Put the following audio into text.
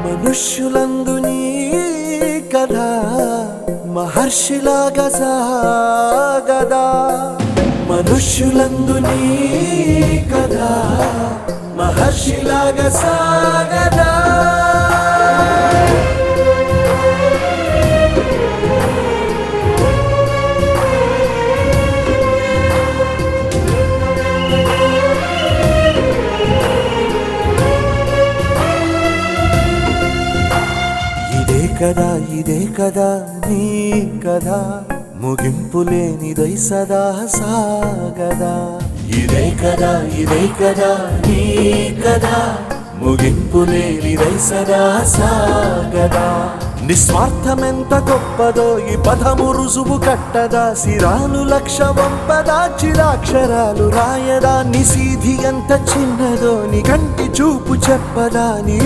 మనుష్యులందు నీ కథ మహర్షిలాగా సాగదా మనుష్యులందు నీ కథ మహర్షిలాగా సాగదా ఇదే కదా నీ కథ ముగింపులేనిదై సదా సాగదా ఇదే కదా నీ కథ ముగింపులేనిదై సదా సాగదా నిస్వార్థమెంత గొప్పదో ఈ పదము రుజువు కట్టదా సిరాలు లక్ష వంపదా చిరాక్షరాలు రాయదా నిసీధి ఎంత చిన్నదో నీ కంటి చూపు చెప్పదా నీ